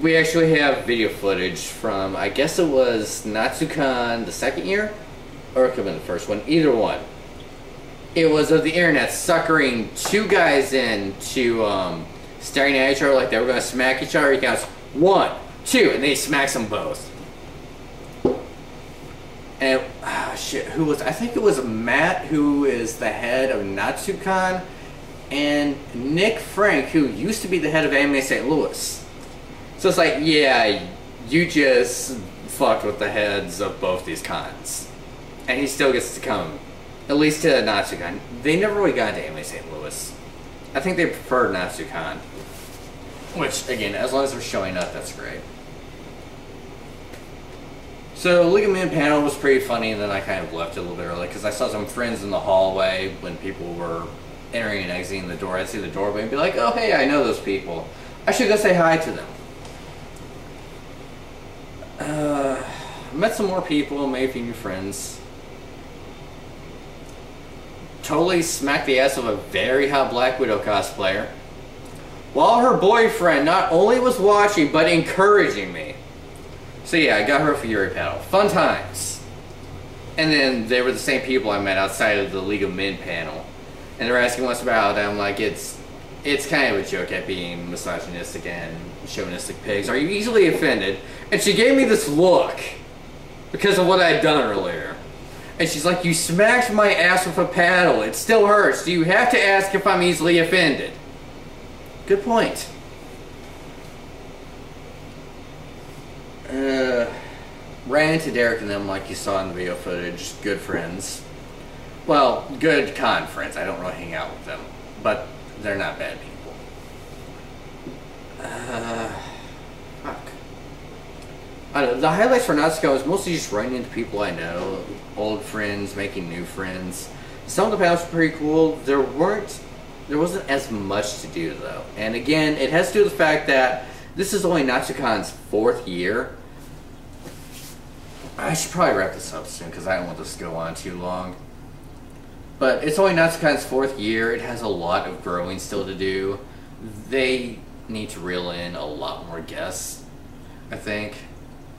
We actually have video footage from, I guess it was Natsucon the second year, or it could have been the first one, either one. It was of the internet suckering two guys into staring at each other like they were going to smack each other. He counts 1, 2, and then he smacks them both. And, shit, who was, I think it was Matt, who is the head of Natsucon, and Nick Frank, who used to be the head of Anime St. Louis. So it's like, yeah, you just fucked with the heads of both these cons. And he still gets to come, at least to Natsucon. They never really got into Anime St. Louis. I think they preferred Natsucon. Which, again, as long as they're showing up, that's great. So, League of Men panel was pretty funny, and then I kind of left it a little bit early, because I saw some friends in the hallway when people were entering and exiting the door. I'd see the doorway and be like, oh, hey, I know those people. I should go say hi to them. Met some more people, made a few new friends. Totally smacked the ass of a very hot Black Widow cosplayer. While her boyfriend not only was watching, but encouraging me. So yeah, I got her a Fury panel. Fun times. And then they were the same people I met outside of the League of Men panel. And they're asking what's about, and I'm like, it's kind of a joke at being misogynistic and chauvinistic pigs. Are you easily offended? And she gave me this look because of what I had done earlier. And she's like, you smacked my ass with a paddle. It still hurts. Do you have to ask if I'm easily offended? Good point. Ran into Derek and them like you saw in the video footage. Good friends. Well, good con friends. I don't really hang out with them. But they're not bad people. Fuck. I don't know, the highlights for Natsucon was mostly just running into people I know. Old friends, making new friends. Some of the panels were pretty cool. There wasn't as much to do though. And again, it has to do with the fact that this is only Natsucon's 4th year. I should probably wrap this up soon because I don't want this to go on too long. But it's only Natsucon's 4th year. It has a lot of growing still to do. They need to reel in a lot more guests, I think.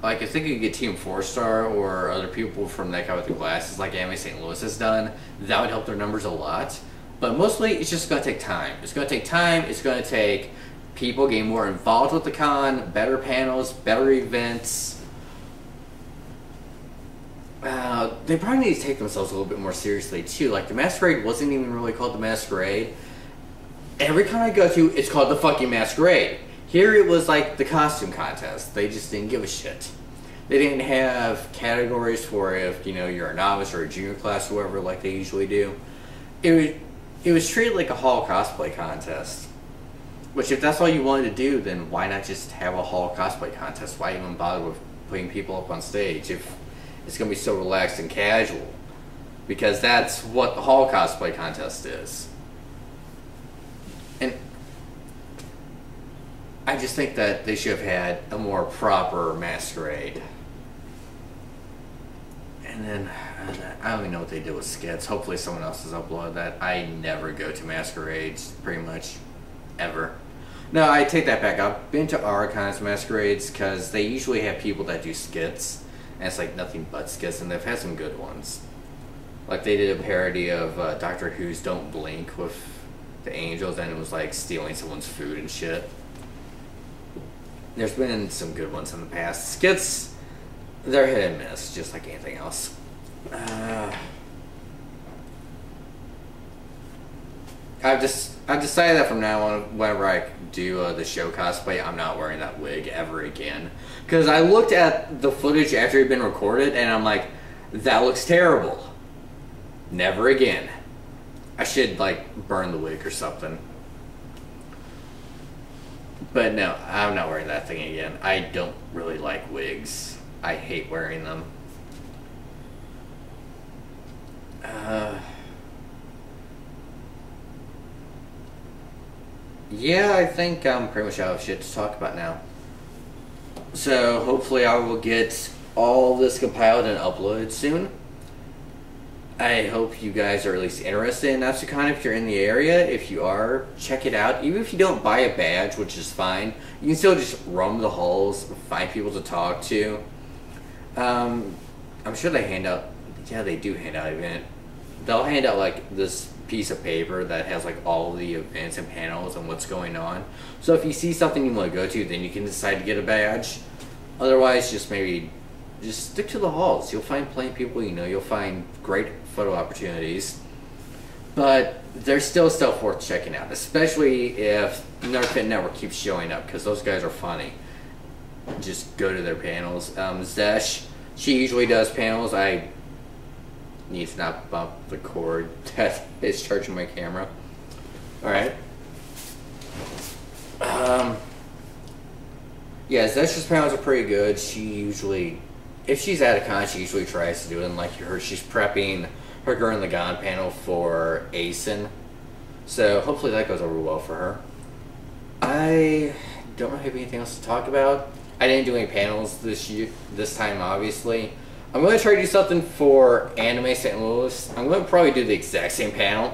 Like, I think you could get Team 4-Star or other people from that guy with the glasses like Anime St. Louis has done. That would help their numbers a lot. But mostly, it's just going to take time. It's going to take time. It's going to take people getting more involved with the con, better panels, better events. They probably need to take themselves a little bit more seriously, too. Like, the Masquerade wasn't even really called the Masquerade. Every con I go to, it's called the fucking Masquerade. Here it was like the costume contest. They just didn't give a shit. They didn't have categories for if, you know, you're a novice or a junior class, whoever, like they usually do. It was treated like a hall cosplay contest. Which, if that's all you wanted to do, then why not just have a hall cosplay contest? Why even bother with putting people up on stage if it's going to be so relaxed and casual? Because that's what the hall cosplay contest is. And I just think that they should have had a more proper masquerade. And then, I don't even know what they did with skits. Hopefully someone else has uploaded that. I never go to masquerades, pretty much, ever. No, I take that back. I've been to our kinds of masquerades because they usually have people that do skits. And it's like nothing but skits, and they've had some good ones. Like they did a parody of Doctor Who's Don't Blink with the angels, and it was like stealing someone's food and shit. There's been some good ones in the past. Skits, they're hit and miss, just like anything else. I've decided that from now on, whenever I do the show cosplay, I'm not wearing that wig ever again. Because I looked at the footage after it had been recorded, and I'm like, that looks terrible. Never again. I should, like, burn the wig or something. But no, I'm not wearing that thing again. I don't really like wigs. I hate wearing them. Yeah, I think I'm pretty much out of shit to talk about now. So hopefully I will get all this compiled and uploaded soon. I hope you guys are at least interested in Natsucon if you're in the area. If you are, check it out. Even if you don't buy a badge, which is fine, you can still just roam the halls, find people to talk to. I'm sure they hand out, yeah, they do hand out event. They'll hand out like this piece of paper that has like all the events and panels and what's going on. So if you see something you want to go to, then you can decide to get a badge. Otherwise, just stick to the halls. You'll find plenty of people you know. You'll find great photo opportunities. But there's still stuff worth checking out, especially if Nerdfit Network keeps showing up, because those guys are funny. Just go to their panels. Zesh, she usually does panels. I need to not bump the cord that is charging my camera. Alright. Yeah, Zesh's panels are pretty good. She usually, if she's at a con, she usually tries to do it. And like you heard, she's prepping her Gurren Lagann panel for ASIN. So hopefully that goes over well for her. I don't really have anything else to talk about. I didn't do any panels this time, obviously. I'm going to try to do something for Anime St. Louis. I'm going to probably do the exact same panel,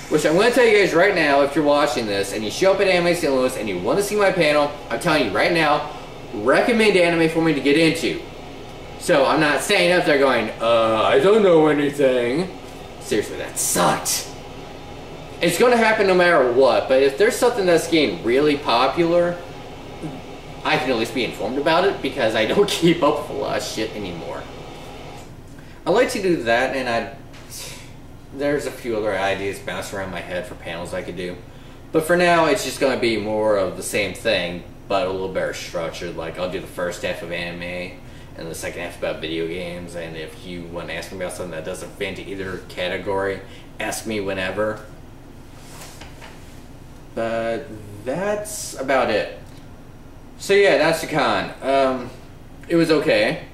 which I'm going to tell you guys right now, if you're watching this and you show up at Anime St. Louis and you want to see my panel, I'm telling you right now, recommend anime for me to get into. So I'm not standing up there going, I don't know anything. Seriously, that sucked. It's going to happen no matter what, but if there's something that's getting really popular, I can at least be informed about it, because I don't keep up with a lot of shit anymore. I like to do that, and there's a few other ideas bouncing around my head for panels I could do. But for now, it's just going to be more of the same thing, but a little better structured. Like, I'll do the first half of anime, and the second half about video games, and if you want to ask me about something that doesn't fit into either category, ask me whenever. But that's about it. So yeah, Natsucon. It was okay.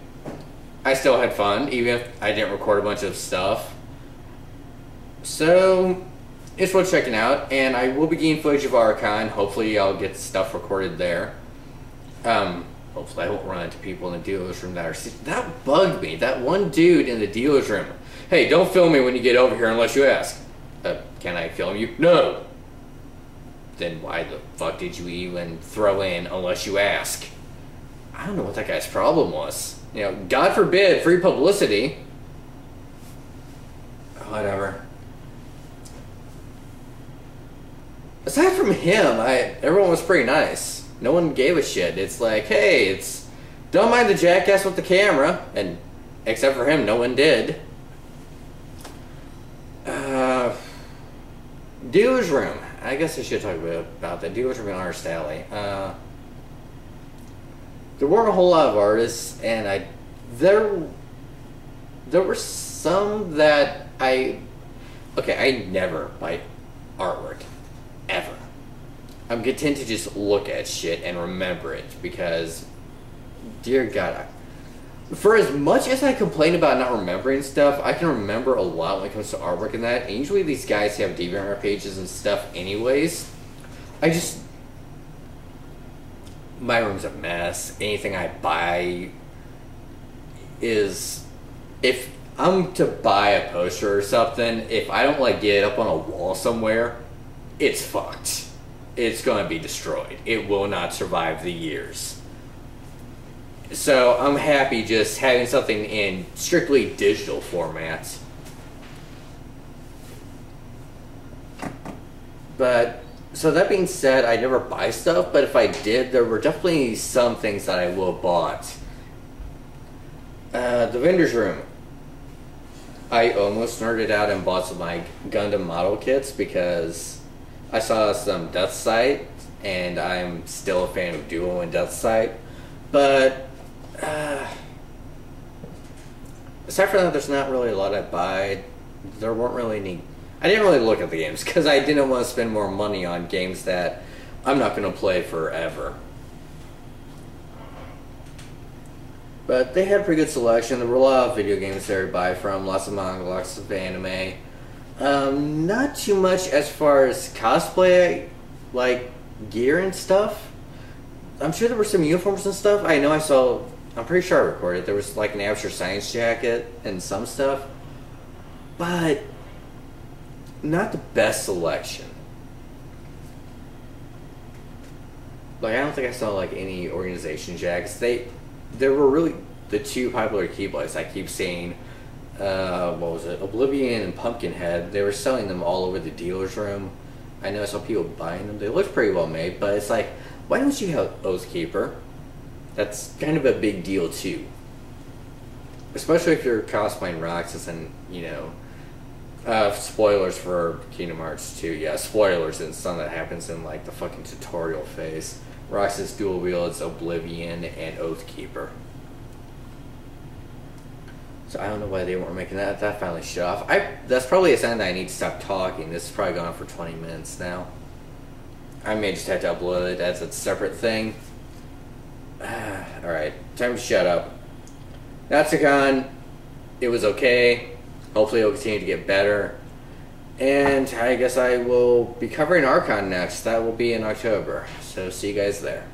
I still had fun, even if I didn't record a bunch of stuff. So, it's worth checking out, and I will be getting footage of Archon. Hopefully I'll get stuff recorded there. Hopefully I won't run into people in the dealer's room that are... That bugged me. That one dude in the dealer's room. Hey, don't film me when you get over here unless you ask. Can I film you? No. Then why the fuck did you even throw in unless you ask? I don't know what that guy's problem was. You know, God forbid, free publicity. Whatever. Aside from him, everyone was pretty nice. No one gave a shit. It's like, hey, don't mind the jackass with the camera. And except for him, no one did. Dealer's room. I guess I should talk about that. Dealer's room in Artist Alley. There weren't a whole lot of artists, and there were some that I never buy artwork. Ever. I'm content to just look at shit and remember it, because, dear God, for as much as I complain about not remembering stuff, I can remember a lot when it comes to artwork and that. And usually these guys have DeviantArt pages and stuff anyways. My room's a mess. Anything I buy is... If I'm to buy a poster or something, if I don't like get it up on a wall somewhere, it's fucked. It's going to be destroyed. It will not survive the years. So I'm happy just having something in strictly digital formats. But, so that being said, I never buy stuff, but if I did, there were definitely some things that I will have bought. The vendor's room. I almost nerded out and bought some like Gundam model kits because I saw some Death Sight, and I'm still a fan of Duo and Death Sight. But aside from that, there's not really a lot I buy. There weren't really any... I didn't really look at the games because I didn't want to spend more money on games that I'm not going to play forever. But they had a pretty good selection. There were a lot of video games there to buy from, lots of manga, lots of anime. Not too much as far as cosplay, like gear and stuff. I'm sure there were some uniforms and stuff. I'm pretty sure I recorded. There was like an Amateur Science jacket and some stuff. But not the best selection. Like, I don't think I saw like any organization jackets. There were really the two popular Keyblades. I keep seeing, what was it, Oblivion and Pumpkinhead. They were selling them all over the dealer's room. I know I saw people buying them. They looked pretty well made, but it's like, why don't you have Oathkeeper? That's kind of a big deal too. Especially if you're cosplaying Roxas and, you know, Spoilers for Kingdom Hearts 2. Yeah, spoilers. It's something that happens in like the fucking tutorial phase. Roxas dual wields Oblivion and Oathkeeper. So I don't know why they weren't making that. That finally shut off. That's probably a sign that I need to stop talking. This is probably going on for 20 minutes now. I may just have to upload it as a separate thing. Alright, time to shut up. Natsucon, it was okay. Hopefully it'll continue to get better. And I guess I will be covering Archon next. That will be in October. So see you guys there.